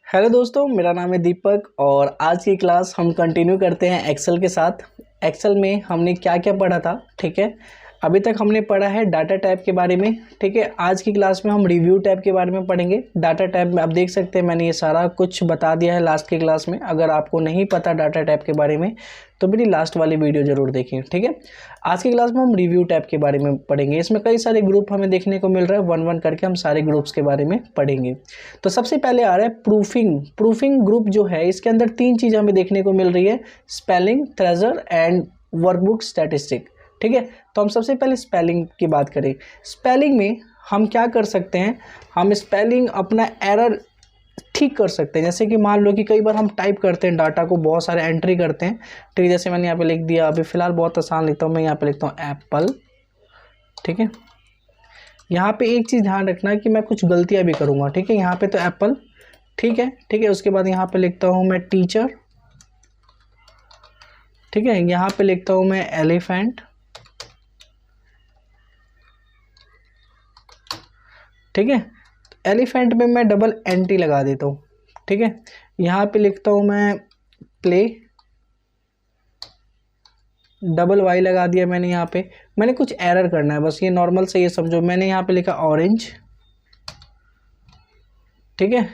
Hello दोस्तों, मेरा नाम है दीपक और आज की क्लास हम कंटिन्यू करते हैं एक्सेल के साथ। एक्सेल में हमने क्या क्या पढ़ा था, ठीक है। अभी तक हमने पढ़ा है डाटा टाइप के बारे में, ठीक है। आज की क्लास में हम रिव्यू टाइप के बारे में पढ़ेंगे। डाटा टाइप में आप देख सकते हैं मैंने ये सारा कुछ बता दिया है लास्ट की क्लास में। अगर आपको नहीं पता डाटा टाइप के बारे में तो मेरी लास्ट वाली वीडियो ज़रूर देखें, ठीक है। आज की क्लास में हम रिव्यू टाइप के बारे में पढ़ेंगे। इसमें कई सारे ग्रुप हमें देखने को मिल रहा है, वन वन करके हम सारे ग्रुप्स के बारे में पढ़ेंगे। तो सबसे पहले आ रहा है प्रूफिंग ग्रुप जो है, इसके अंदर तीन चीज़ हमें देखने को मिल रही है, spelling, treasure and workbook statistic, ठीक है। तो हम सबसे पहले स्पेलिंग की बात करें। स्पेलिंग में हम क्या कर सकते हैं, हम स्पेलिंग अपना एरर ठीक कर सकते हैं। जैसे कि मान लो कि कई बार हम टाइप करते हैं डाटा को, बहुत सारे एंट्री करते हैं, ठीक है। जैसे मैंने यहाँ पे लिख दिया, अभी फ़िलहाल बहुत आसान लिखता हूँ मैं, यहाँ पे लिखता हूँ एप्पल, ठीक है। यहाँ पे एक चीज़ ध्यान रखना है कि मैं कुछ गलतियाँ भी करूँगा, ठीक है। यहाँ पे तो एप्पल, ठीक है, ठीक है। उसके बाद यहाँ पे लिखता हूँ मैं टीचर, ठीक है। यहाँ पे लिखता हूँ मैं एलिफेंट, ठीक है। एलिफेंट में मैं डबल एंटी लगा देता हूँ, ठीक है। यहाँ पे लिखता हूँ मैं प्ले, डबल वाई लगा दिया मैंने। यहाँ पे मैंने कुछ एरर करना है, बस ये नॉर्मल से ये समझो। मैंने यहाँ पे लिखा ऑरेंज, ठीक है।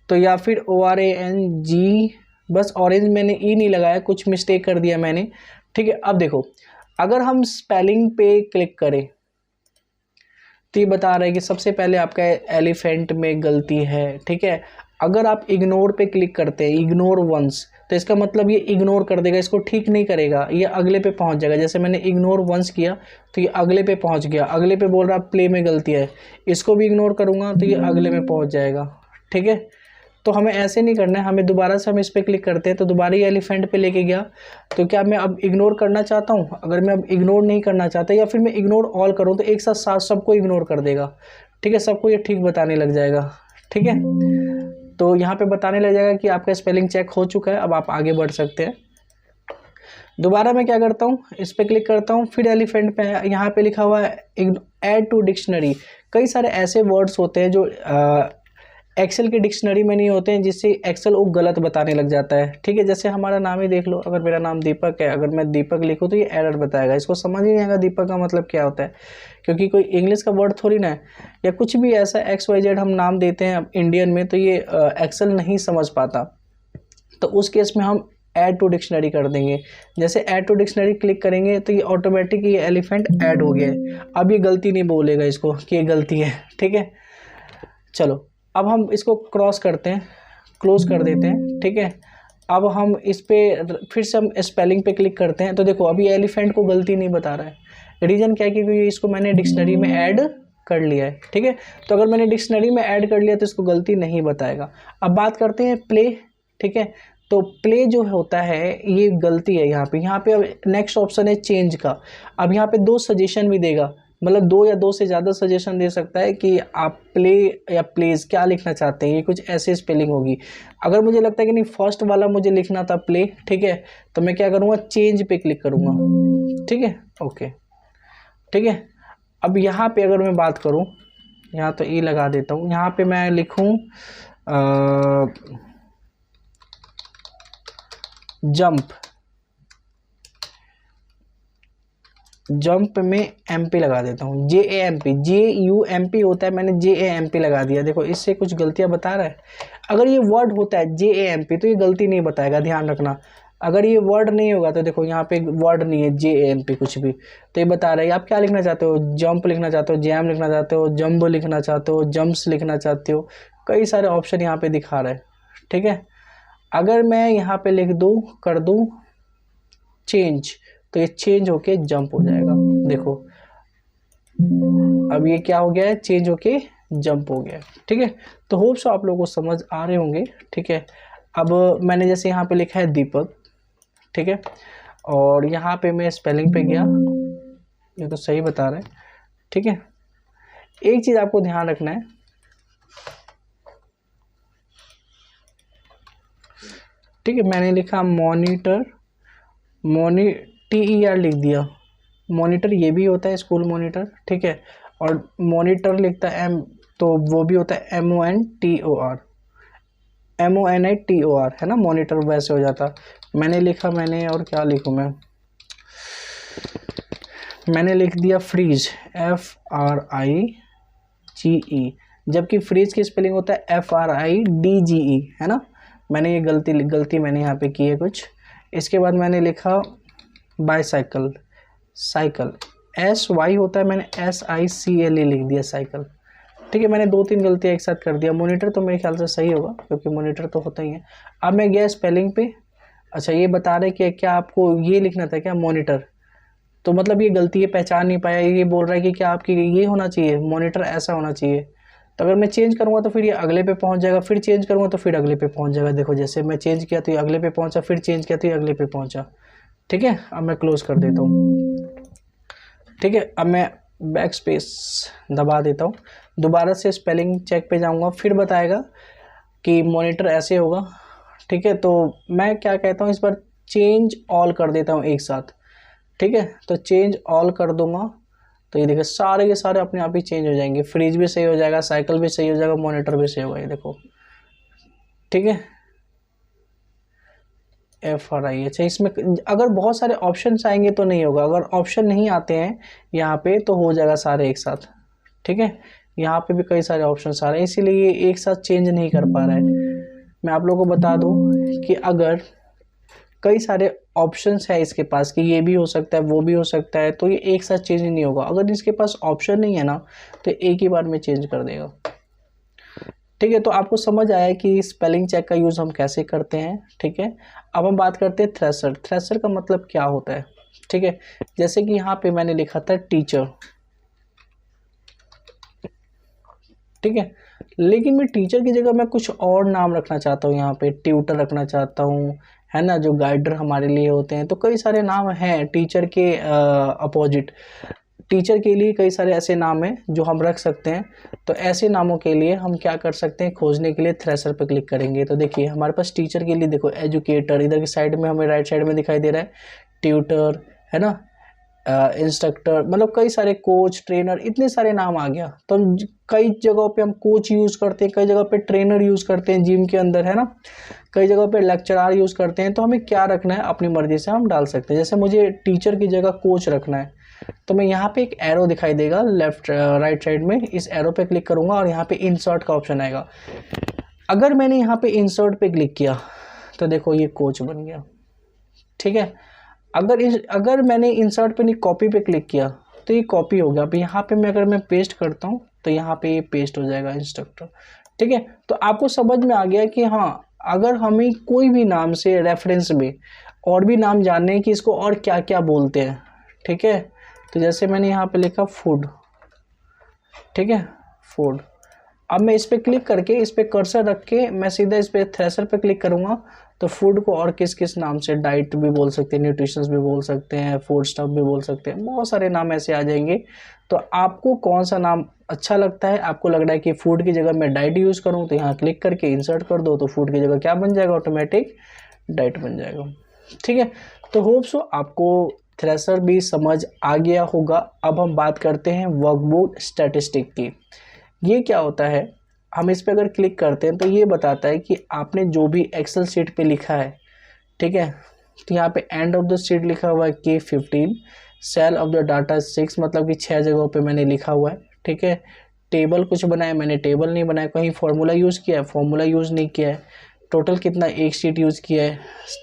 तो या फिर ORANG, बस ऑरेंज मैंने ई नहीं लगाया, कुछ मिस्टेक कर दिया मैंने, ठीक है। अब देखो, अगर हम स्पेलिंग पे क्लिक करें तो ये बता रहा है कि सबसे पहले आपका एलिफेंट में गलती है, ठीक है। अगर आप इग्नोर पे क्लिक करते हैं, इग्नोर वंस, तो इसका मतलब ये इग्नोर कर देगा, इसको ठीक नहीं करेगा, ये अगले पे पहुंच जाएगा। जैसे मैंने इग्नोर वंस किया तो ये अगले पे पहुंच गया, अगले पे बोल रहा प्ले में गलती है, इसको भी इग्नोर करूंगा तो ये अगले में पहुंच जाएगा, ठीक है। तो हमें ऐसे नहीं करना है, हमें दोबारा से हम इस पर क्लिक करते हैं तो दोबारा ये एलिफेंट पे लेके गया। तो क्या मैं अब इग्नोर करना चाहता हूँ? अगर मैं अब इग्नोर नहीं करना चाहता या फिर मैं इग्नोर ऑल करूँ तो एक साथ सबको इग्नोर कर देगा, ठीक है। सबको ये ठीक बताने लग जाएगा, ठीक है। तो यहाँ पे बताने लग जाएगा कि आपका स्पेलिंग चेक हो चुका है, अब आप आगे बढ़ सकते हैं। दोबारा मैं क्या करता हूँ, इस पर क्लिक करता हूँ, फिर एलिफेंट पे यहाँ पे लिखा हुआ है ऐड टू डिक्शनरी। कई सारे ऐसे वर्ड्स होते हैं जो एक्सेल के डिक्शनरी में नहीं होते हैं, जिससे एक्सेल वो गलत बताने लग जाता है, ठीक है। जैसे हमारा नाम ही देख लो, अगर मेरा नाम दीपक है, अगर मैं दीपक लिखूँ तो ये एरर बताएगा, इसको समझ ही नहीं आएगा दीपक का मतलब क्या होता है, क्योंकि कोई इंग्लिश का वर्ड थोड़ी ना है। या कुछ भी ऐसा XYZ हम नाम देते हैं इंडियन में, तो ये एक्सेल नहीं समझ पाता। तो उस केस में हम ऐड टू डिक्शनरी कर देंगे। जैसे ऐड टू डिक्शनरी क्लिक करेंगे तो ये ऑटोमेटिक ये एलिफेंट ऐड हो गया है। अब ये गलती नहीं बोलेगा इसको कि ये गलती है, ठीक है। चलो अब हम इसको क्रॉस करते हैं, क्लोज कर देते हैं, ठीक है। अब हम इस पर फिर से हम स्पेलिंग पे क्लिक करते हैं तो देखो अभी एलिफेंट को गलती नहीं बता रहा है। रीज़न क्या है, क्योंकि इसको मैंने डिक्शनरी में ऐड कर लिया है, ठीक है। तो अगर मैंने डिक्शनरी में ऐड कर लिया तो इसको गलती नहीं बताएगा। अब बात करते हैं प्ले, ठीक है। तो प्ले जो होता है ये गलती है यहाँ पे अब नेक्स्ट ऑप्शन है चेंज का। अब यहाँ पे दो सजेशन भी देगा, मतलब दो या दो से ज़्यादा सजेशन दे सकता है कि आप प्ले या प्लेज क्या लिखना चाहते हैं, ये कुछ ऐसे स्पेलिंग होगी। अगर मुझे लगता है कि नहीं फर्स्ट वाला मुझे लिखना था प्ले, ठीक है, तो मैं क्या करूँगा, चेंज पे क्लिक करूँगा, ठीक है, ओके, ठीक है। अब यहाँ पे अगर मैं बात करूँ, यहाँ तो ई लगा देता हूँ, यहाँ पे मैं लिखूँ जंप में MP लगा देता हूँ, JAMP होता है, मैंने JAMP लगा दिया। देखो इससे कुछ गलतियाँ बता रहा है। अगर ये वर्ड होता है JAMP तो ये गलती नहीं बताएगा, ध्यान रखना। अगर ये वर्ड नहीं होगा तो देखो यहाँ पे वर्ड नहीं है JAMP कुछ भी, तो ये बता रहा है आप क्या लिखना चाहते हो, जंप लिखना चाहते हो, जैम लिखना चाहते हो, जम्बो लिखना चाहते हो, जम्प्स लिखना चाहते हो, कई सारे ऑप्शन यहाँ पे दिखा रहा है, ठीक है। अगर मैं यहाँ पे लिख दूँ, कर दूँ चेंज, तो ये चेंज होके जंप हो जाएगा। देखो अब ये क्या हो गया है, चेंज होके जंप हो गया, ठीक है। तो होप सो आप लोगों को समझ आ रहे होंगे, ठीक है। अब मैंने जैसे यहाँ पे लिखा है दीपक, ठीक है, और यहाँ पे मैं स्पेलिंग पे गया, ये तो सही बता रहा है, ठीक है। एक चीज़ आपको ध्यान रखना है, ठीक है। मैंने लिखा मॉनिटर, TER लिख दिया, मॉनिटर ये भी होता है स्कूल मॉनिटर, ठीक है। और मॉनिटर लिखता है तो वो भी होता है MONTOR, MONITOR है ना, मॉनिटर वैसे हो जाता। मैंने लिखा, मैंने और क्या लिखूँ मैंने लिख दिया फ्रीज, FRIGE, जबकि फ्रीज की स्पेलिंग होता है FRIDGE, है ना। मैंने ये गलती मैंने यहाँ पे की है कुछ। इसके बाद मैंने लिखा बाईसाइकिल, साइकिल SY होता है, मैंने SICLE लिख दिया साइकिल। ठीक है, मैंने 2-3 गलतियाँ एक साथ कर दिया। मॉनिटर तो मेरे ख्याल से सही होगा क्योंकि मॉनिटर तो होता ही है। अब मैं गया स्पेलिंग पे। अच्छा, ये बता रहे कि क्या आपको ये लिखना था क्या, मॉनिटर, तो मतलब ये गलती है, पहचान नहीं पाया। ये बोल रहा है कि क्या आपकी ये होना चाहिए, मॉनिटर ऐसा होना चाहिए। तो अगर मैं चेंज करूँगा तो फिर ये अगले पे पहुँच जाएगा, फिर चेंज करूँगा तो फिर अगले पे पहुँच जाएगा। देखो जैसे मैं चेंज किया तो ये अगले पे पहुँचा, फिर चेंज किया तो ये अगले पे पहुँचा। ठीक है, अब मैं क्लोज कर देता हूँ। ठीक है, अब मैं बैक स्पेस दबा देता हूँ, दोबारा से स्पेलिंग चेक पे जाऊँगा, फिर बताएगा कि मॉनिटर ऐसे होगा। ठीक है, तो मैं क्या कहता हूँ, इस बार चेंज ऑल कर देता हूँ एक साथ। ठीक है, तो चेंज ऑल कर दूंगा तो ये देखो सारे के सारे अपने आप ही चेंज हो जाएंगे। फ्रिज भी सही हो जाएगा, साइकिल भी सही हो जाएगा, मॉनिटर भी सही होगा, ये देखो। ठीक है, FRI। अच्छा, इसमें अगर बहुत सारे ऑप्शंस आएंगे तो नहीं होगा, अगर ऑप्शन नहीं आते हैं यहाँ पे तो हो जाएगा सारे एक साथ। ठीक है, यहाँ पे भी कई सारे ऑप्शंस आ रहे हैं, इसीलिए ये एक साथ चेंज नहीं कर पा रहा है। मैं आप लोगों को बता दूं कि अगर कई सारे ऑप्शंस है इसके पास कि ये भी हो सकता है, वो भी हो सकता है, तो ये एक साथ चेंज नहीं होगा। अगर इसके पास ऑप्शन नहीं है ना तो एक ही बार में चेंज कर देगा। ठीक है, तो आपको समझ आया कि स्पेलिंग चेक का यूज़ हम कैसे करते हैं। ठीक है, अब हम बात करते हैं थ्रेशर। थ्रेशर का मतलब क्या होता है। ठीक है, जैसे कि यहाँ पे मैंने लिखा था टीचर। ठीक है, लेकिन मैं टीचर की जगह मैं कुछ और नाम रखना चाहता हूँ, यहाँ पे ट्यूटर रखना चाहता हूँ, है ना, जो गाइडर हमारे लिए होते हैं। तो कई सारे नाम हैं टीचर के अपोजिट, टीचर के लिए कई सारे ऐसे नाम हैं जो हम रख सकते हैं। तो ऐसे नामों के लिए हम क्या कर सकते हैं, खोजने के लिए थ्रेशर पर क्लिक करेंगे। तो देखिए हमारे पास टीचर के लिए देखो एजुकेटर, इधर की साइड में हमें राइट साइड में दिखाई दे रहा है ट्यूटर, है ना, इंस्ट्रक्टर, मतलब कई सारे कोच, ट्रेनर, इतने सारे नाम आ गया। तो हम कई जगहों पे हम कोच यूज़ करते हैं, कई जगह पे ट्रेनर यूज़ करते हैं जिम के अंदर, है ना, कई जगह पे लेक्चरार यूज़ करते हैं। तो हमें क्या रखना है अपनी मर्जी से हम डाल सकते हैं। जैसे मुझे टीचर की जगह कोच रखना है तो मैं यहाँ पे एक एरो दिखाई देगा लेफ्ट राइट साइड में, इस एरो पे क्लिक करूँगा और यहाँ पे इंसर्ट का ऑप्शन आएगा। अगर मैंने यहाँ पे इंसर्ट पे क्लिक किया तो देखो ये कोच बन गया। ठीक है, अगर मैंने इंसर्ट पे नहीं कॉपी पे क्लिक किया तो ये कॉपी हो गया। अब यहाँ पे अगर मैं पेस्ट करता हूँ तो यहाँ पे ये पेस्ट हो जाएगा इंस्ट्रक्टर। ठीक है, तो आपको समझ में आ गया कि हाँ, अगर हमें कोई भी नाम से रेफरेंस में और भी नाम जानने हैं कि इसको और क्या क्या बोलते हैं। ठीक है, तो जैसे मैंने यहाँ पे लिखा फूड। ठीक है, फूड। अब मैं इस पर क्लिक करके इस पर कर्सर रख के मैं सीधा इस पर थ्रेशर पे क्लिक करूँगा तो फूड को और किस किस नाम से, डाइट भी बोल सकते हैं, न्यूट्रिशंस भी बोल सकते हैं, फूड स्टफ भी बोल सकते हैं, बहुत सारे नाम ऐसे आ जाएंगे। तो आपको कौन सा नाम अच्छा लगता है, आपको लग रहा है कि फूड की जगह मैं डाइट यूज़ करूँ तो यहाँ क्लिक करके इंसर्ट कर दो तो फूड की जगह क्या बन जाएगा, ऑटोमेटिक डाइट बन जाएगा। ठीक है, तो होप सो आपको थ्रेशर भी समझ आ गया होगा। अब हम बात करते हैं वर्कबुक स्टैटिस्टिक की। ये क्या होता है, हम इस पर अगर क्लिक करते हैं तो ये बताता है कि आपने जो भी एक्सेल शीट पे लिखा है। ठीक है, तो यहाँ पे एंड ऑफ द शीट लिखा हुआ है K15, cell of the data 6, मतलब कि 6 जगहों पे मैंने लिखा हुआ है। ठीक है, टेबल कुछ बनाया, मैंने टेबल नहीं बनाया, कहीं फॉर्मूला यूज़ किया है, फॉर्मूला यूज़ नहीं किया है, टोटल कितना, एक शीट यूज़ किया है।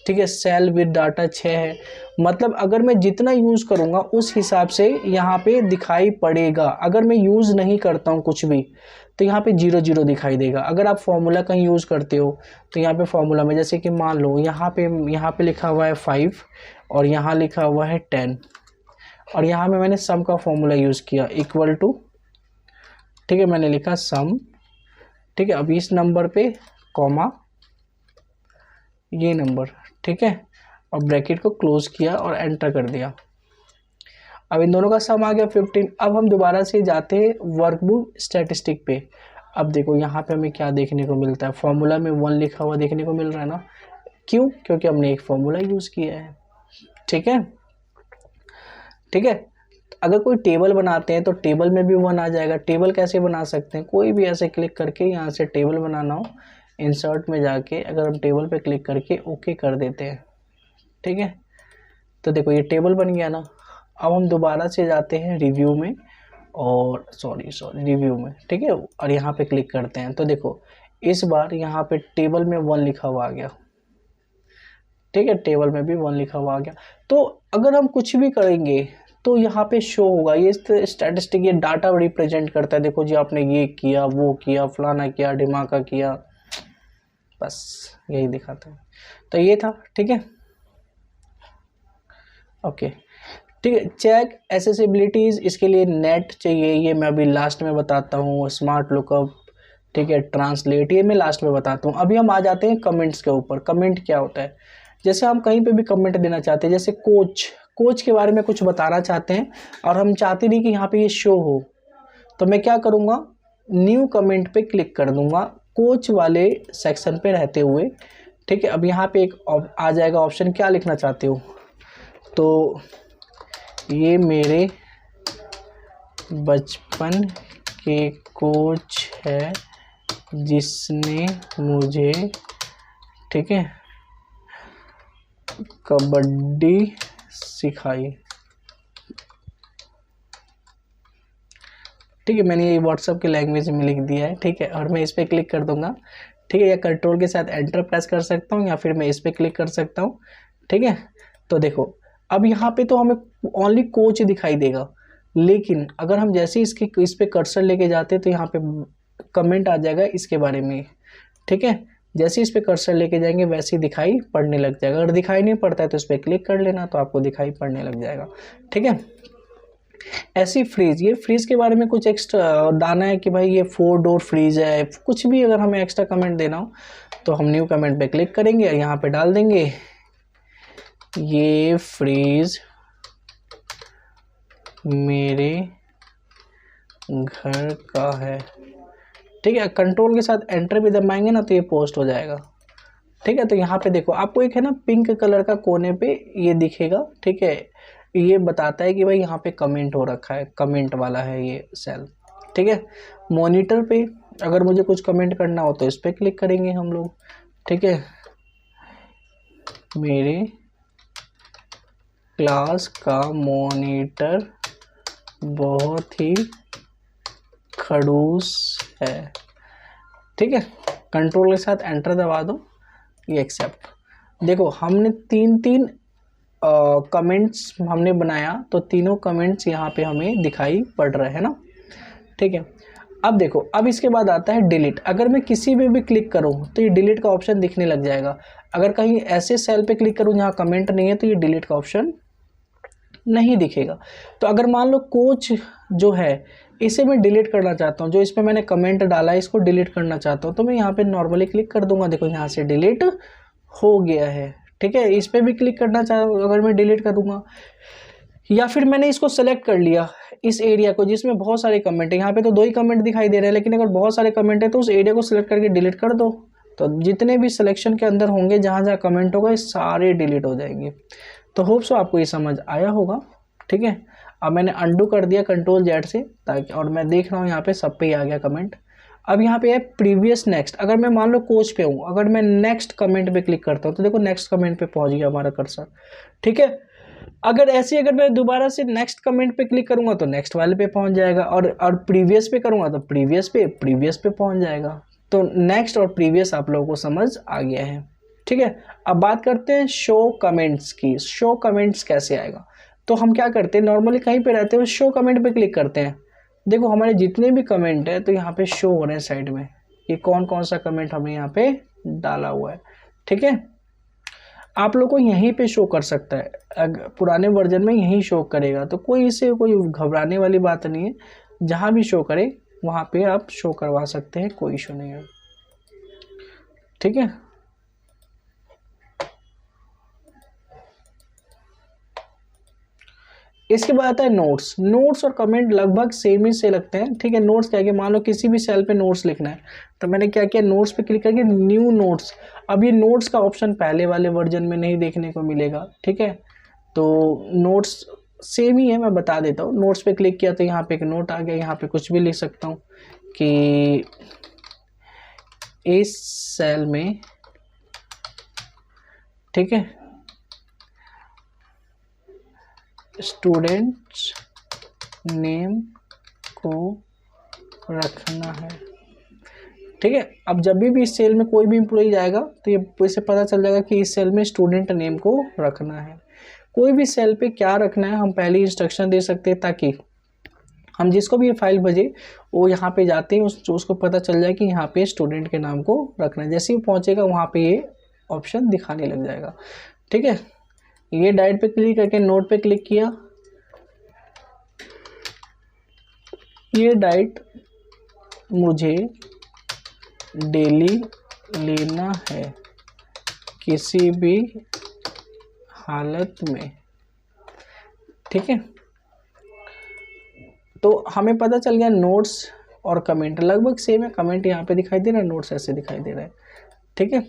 ठीक है, सेल विद डाटा 6 है, मतलब अगर मैं जितना यूज़ करूँगा उस हिसाब से यहाँ पे दिखाई पड़ेगा। अगर मैं यूज़ नहीं करता हूँ कुछ भी तो यहाँ पे 0 0 दिखाई देगा। अगर आप फॉर्मूला कहीं यूज़ करते हो तो यहाँ पे फॉर्मूला में जैसे कि मान लो यहाँ पे लिखा हुआ है 5 और यहाँ लिखा हुआ है 10 और यहाँ में मैंने सम का फॉर्मूला यूज़ किया इक्वल टू। ठीक है, मैंने लिखा सम। ठीक है, अब इस नंबर पे कॉमा ये नंबर। ठीक है, और ब्रैकेट को क्लोज किया और एंटर कर दिया। अब इन दोनों का सम आ गया 15। अब हम दोबारा से जाते हैं वर्कबुक स्टैटिस्टिक पे। अब देखो यहाँ पे हमें क्या देखने को मिलता है, फॉर्मूला में 1 लिखा हुआ देखने को मिल रहा है ना, क्यों, क्योंकि हमने एक फॉर्मूला यूज़ किया है। ठीक है, ठीक है, अगर कोई टेबल बनाते हैं तो टेबल में भी 1 आ जाएगा। टेबल कैसे बना सकते हैं, कोई भी ऐसे क्लिक करके यहाँ से टेबल बनाना हो, इंसर्ट में जाके अगर हम टेबल पे क्लिक करके ओके कर देते हैं, ठीक है, तो देखो ये टेबल बन गया ना। अब हम दोबारा से जाते हैं रिव्यू में और सॉरी रिव्यू में, ठीक है, और यहाँ पे क्लिक करते हैं तो देखो इस बार यहाँ पे टेबल में 1 लिखा हुआ आ गया, ठीक है, टेबल में भी 1 लिखा हुआ आ गया। तो अगर हम कुछ भी करेंगे तो यहाँ पे शो होगा, ये स्टैटिस्टिक, ये डाटा रिप्रेजेंट करता है। देखो जी आपने ये किया, वो किया, फलाना किया, ढिमाका किया, बस यही दिखाता है। तो ये था, ठीक है, ओके, ठीक है। चेक एसेसिबिलिटीज़, इसके लिए नेट चाहिए, ये मैं अभी लास्ट में बताता हूँ। स्मार्ट लुकअप, ठीक है, ट्रांसलेट, ये मैं लास्ट में बताता हूँ। अभी हम आ जाते हैं कमेंट्स के ऊपर। कमेंट क्या होता है, जैसे हम कहीं पे भी कमेंट देना चाहते हैं, जैसे कोच के बारे में कुछ बताना चाहते हैं और हम चाहते नहीं कि यहाँ पे ये शो हो, तो मैं क्या करूँगा, न्यू कमेंट पे क्लिक कर दूंगा कोच वाले सेक्शन पे रहते हुए, ठीक है। अब यहाँ पे एक आ जाएगा ऑप्शन, क्या लिखना चाहते हो, तो ये मेरे बचपन के कोच है जिसने मुझे, ठीक है, कबड्डी सिखाई, ठीक है। मैंने ये व्हाट्सएप के लैंग्वेज में लिख दिया है, ठीक है, और मैं इस पर क्लिक कर दूंगा, ठीक है, या कंट्रोल के साथ एंटर प्रेस कर सकता हूँ या फिर मैं इस पर क्लिक कर सकता हूँ, ठीक है। तो देखो अब यहाँ पे तो हमें ओनली कोच दिखाई देगा, लेकिन अगर हम जैसे इस पे कर्सर लेके जाते हैं तो यहाँ पे कमेंट आ जाएगा इसके बारे में, ठीक है। जैसे इस पे कर्सर लेके जाएंगे वैसे ही दिखाई पड़ने लग जाएगा। अगर दिखाई नहीं पड़ता है तो इस पर क्लिक कर लेना, तो आपको दिखाई पड़ने लग जाएगा, ठीक है। ऐसी फ्रीज, ये फ्रीज के बारे में कुछ एक्स्ट्रा डालना है कि भाई ये 4 डोर फ्रीज है, कुछ भी अगर हमें एक्स्ट्रा कमेंट देना हो तो हम न्यू कमेंट पे क्लिक करेंगे और यहाँ पे डाल देंगे ये फ्रीज मेरे घर का है, ठीक है। कंट्रोल के साथ एंटर भी दबाएंगे ना तो ये पोस्ट हो जाएगा, ठीक है। तो यहाँ पे देखो आपको एक है ना पिंक कलर का कोने पे ये दिखेगा, ठीक है, ये बताता है कि भाई यहाँ पे कमेंट हो रखा है, कमेंट वाला है ये सेल, ठीक है। मॉनिटर पे अगर मुझे कुछ कमेंट करना हो तो इस पर क्लिक करेंगे हम लोग, ठीक है, मेरे क्लास का मॉनिटर बहुत ही खड़ूस है, ठीक है। कंट्रोल के साथ एंटर दबा दो, ये एक्सेप्ट। देखो हमने 3 कमेंट्स हमने बनाया तो तीनों कमेंट्स यहाँ पे हमें दिखाई पड़ रहे हैं ना, ठीक है। अब देखो अब इसके बाद आता है डिलीट। अगर मैं किसी पे भी क्लिक करूँ तो ये डिलीट का ऑप्शन दिखने लग जाएगा। अगर कहीं ऐसे सेल पे क्लिक करूँ जहाँ कमेंट नहीं है तो ये डिलीट का ऑप्शन नहीं दिखेगा। तो अगर मान लो कोच जो है इसे मैं डिलीट करना चाहता हूँ, जो इस पर मैंने कमेंट डाला है इसको डिलीट करना चाहता हूँ, तो मैं यहाँ पे नॉर्मली क्लिक कर दूंगा, देखो यहाँ से डिलीट हो गया है, ठीक है। इस पर भी क्लिक करना चाहूँ अगर मैं डिलीट कर दूंगा, या फिर मैंने इसको सेलेक्ट कर लिया इस एरिया को जिसमें बहुत सारे कमेंट है, यहाँ पे तो 2 ही कमेंट दिखाई दे रहे हैं, लेकिन अगर बहुत सारे कमेंट है तो उस एरिया को सिलेक्ट करके डिलीट कर दो, तो जितने भी सिलेक्शन के अंदर होंगे जहाँ जहाँ कमेंट होगा ये सारे डिलीट हो जाएंगे। तो होप सो आपको ये समझ आया होगा, ठीक है। अब मैंने अंडू कर दिया कंट्रोल जेड से, ताकि, और मैं देख रहा हूँ यहाँ पे सब पे ही आ गया कमेंट। अब यहाँ पे है प्रीवियस नेक्स्ट। अगर मैं मान लो कोच पे हूँ, अगर मैं नेक्स्ट कमेंट पे क्लिक करता हूँ तो देखो नेक्स्ट कमेंट पे पहुँच गया हमारा कर्सर, ठीक है। अगर ऐसे अगर मैं दोबारा से नेक्स्ट कमेंट पे क्लिक करूँगा तो नेक्स्ट वाले पे पहुँच जाएगा, और प्रीवियस पे करूँगा तो प्रीवियस पे पहुँच जाएगा। तो नेक्स्ट और प्रीवियस आप लोगों को समझ आ गया है, ठीक है। अब बात करते हैं शो कमेंट्स की। शो कमेंट्स कैसे आएगा, तो हम क्या करते हैं, नॉर्मली कहीं पे रहते हैं शो कमेंट पे क्लिक करते हैं, देखो हमारे जितने भी कमेंट है तो यहाँ पे शो हो रहे हैं साइड में, कि कौन कौन सा कमेंट हमने यहाँ पे डाला हुआ है, ठीक है। आप लोग को यहीं पे शो कर सकता है, अगर पुराने वर्जन में यहीं शो करेगा, तो कोई इससे कोई घबराने वाली बात नहीं है, जहाँ भी शो करे वहाँ पे आप शो करवा सकते हैं, कोई इशू नहीं है, ठीक है। इसके बाद आता है नोट्स। नोट्स और कमेंट लगभग सेम ही से लगते हैं, ठीक है। नोट्स क्या है, मान लो किसी भी सेल पे नोट्स लिखना है तो मैंने क्या किया, नोट्स पे क्लिक करके न्यू नोट्स। अब ये नोट्स का ऑप्शन पहले वाले वर्जन में नहीं देखने को मिलेगा, ठीक है। तो नोट्स सेम ही है, मैं बता देता हूँ। नोट्स पे क्लिक किया तो यहाँ पे एक नोट आ गया, यहाँ पे कुछ भी लिख सकता हूँ कि इस सेल में, ठीक है, स्टूडेंट्स नेम को रखना है। ठीक है, अब जब भी इस सेल में कोई भी एम्प्लॉई जाएगा तो ये इससे पता चल जाएगा कि इस सेल में स्टूडेंट नेम को रखना है। कोई भी सेल पे क्या रखना है हम पहले इंस्ट्रक्शन दे सकते हैं, ताकि हम जिसको भी ये फाइल भेजे वो यहाँ पे जाते हैं उसको पता चल जाए कि यहाँ पे स्टूडेंट के नाम को रखना है। जैसे ही पहुँचेगा वहाँ पे ये ऑप्शन दिखाने लग जाएगा। ठीक है, ये डाइट पे क्लिक करके नोट पे क्लिक किया, ये डाइट मुझे डेली लेना है किसी भी हालत में। ठीक है, तो हमें पता चल गया नोट्स और कमेंट लगभग सेम है। कमेंट यहाँ पे दिखाई दे रहा है, नोट्स ऐसे दिखाई दे रहा है। ठीक है,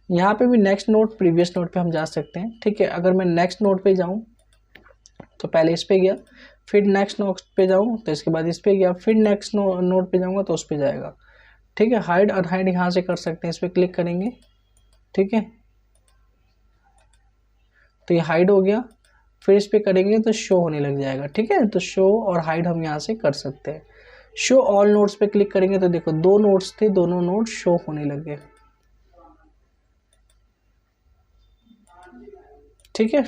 यहाँ पे भी नेक्स्ट नोट प्रीवियस नोट पे हम जा सकते हैं। ठीक है, अगर मैं नेक्स्ट नोट पे जाऊँ तो पहले इस पे गया, फिर नेक्स्ट नोट पे जाऊँ तो इसके बाद इस पे गया, फिर नेक्स्ट नोट पे जाऊँगा तो उस पे जाएगा। ठीक है, हाइड अनहाइड यहाँ से कर सकते हैं, इस पर क्लिक करेंगे। ठीक है, तो ये हाइड हो गया, फिर इस पर करेंगे तो शो होने लग जाएगा। ठीक है, तो शो और हाइड हम यहाँ से कर सकते हैं। शो ऑल नोट्स पे क्लिक करेंगे तो देखो 2 नोट्स थे, दोनों नोट शो होने लग गए। ठीक है,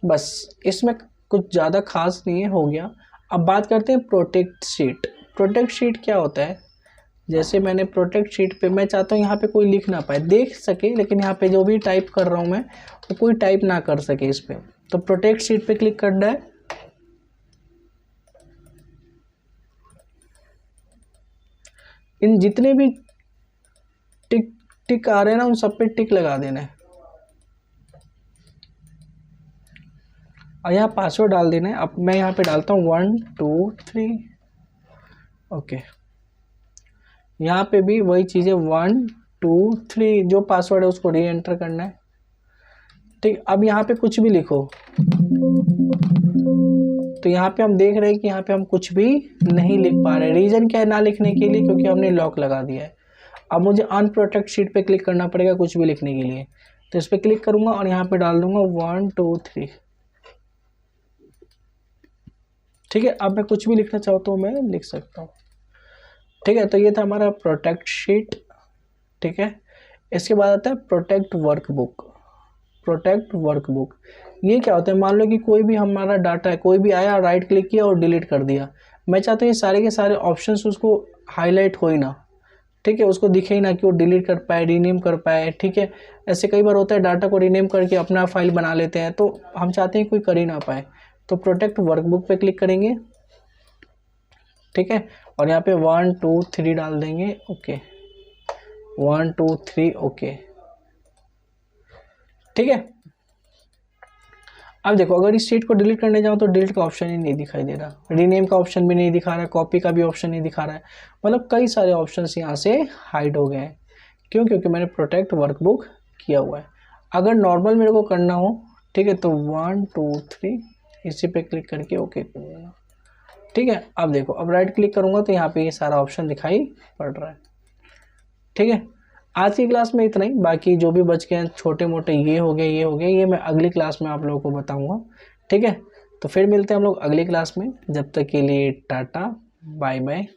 बस इसमें कुछ ज़्यादा खास नहीं है, हो गया। अब बात करते हैं प्रोटेक्ट शीट। प्रोटेक्ट शीट क्या होता है, जैसे मैंने प्रोटेक्ट शीट पे मैं चाहता हूँ यहाँ पे कोई लिख ना पाए, देख सके लेकिन यहाँ पे जो भी टाइप कर रहा हूँ मैं वो कोई टाइप ना कर सके इस पे। तो प्रोटेक्ट शीट पे क्लिक करना है। इन जितने भी टिक टिक आ रहे हैं ना उन सब पे टिक लगा देना है और यहाँ पासवर्ड डाल देना है। अब मैं यहाँ पे डालता हूँ 1 2 3। ओके, यहाँ पे भी वही चीज़ें 1 2 3 जो पासवर्ड है उसको री एंटर करना है। ठीक, अब यहाँ पे कुछ भी लिखो तो यहाँ पे हम देख रहे हैं कि यहाँ पे हम कुछ भी नहीं लिख पा रहे। रीज़न क्या है ना लिखने के लिए, क्योंकि हमने लॉक लगा दिया है। अब मुझे अनप्रोटेक्ट शीट पे क्लिक करना पड़ेगा कुछ भी लिखने के लिए, तो इस पर क्लिक करूँगा और यहाँ पे डाल दूँगा 1 2 3। ठीक है, अब मैं कुछ भी लिखना चाहता हूँ मैं लिख सकता हूँ। ठीक है, तो ये था हमारा प्रोटेक्ट शीट। ठीक है, इसके बाद आता है प्रोटेक्ट वर्कबुक। प्रोटेक्ट वर्कबुक ये क्या होता है, मान लो कि कोई भी हमारा डाटा है, कोई भी आया राइट क्लिक किया और डिलीट कर दिया। मैं चाहता हूँ ये सारे के सारे ऑप्शंस उसको हाईलाइट हो ही ना। ठीक है, उसको दिखे ही ना कि वो डिलीट कर पाए, रीनेम कर पाए। ठीक है, ऐसे कई बार होता है डाटा को रीनेम करके अपना फाइल बना लेते हैं, तो हम चाहते हैं कोई कर ही ना पाए। तो प्रोटेक्ट वर्कबुक पे क्लिक करेंगे। ठीक है, और यहाँ पे 1 2 3 डाल देंगे। Okay, 1 2 3 okay. ठीक है, अब देखो अगर इस शीट को डिलीट करने जाओ तो डिलीट का ऑप्शन ही नहीं दिखाई दे रहा, रीनेम का ऑप्शन भी नहीं दिखा रहा है, कॉपी का भी ऑप्शन नहीं दिखा रहा है। मतलब कई सारे ऑप्शंस यहाँ से हाइड हो गए हैं। क्यों? क्योंकि मैंने प्रोटेक्ट वर्कबुक किया हुआ है। अगर नॉर्मल मेरे को करना हो, ठीक है, तो 1 2 3 इसी पे क्लिक करके ओके कर देना। ठीक है, अब देखो अब राइट क्लिक करूँगा तो यहाँ पे ये सारा ऑप्शन दिखाई पड़ रहा है। ठीक है, आज की क्लास में इतना ही, बाकी जो भी बच गए हैं छोटे मोटे ये हो गए ये मैं अगली क्लास में आप लोगों को बताऊंगा। ठीक है, तो फिर मिलते हैं हम लोग अगली क्लास में। जब तक के लिए टाटा बाय बाय।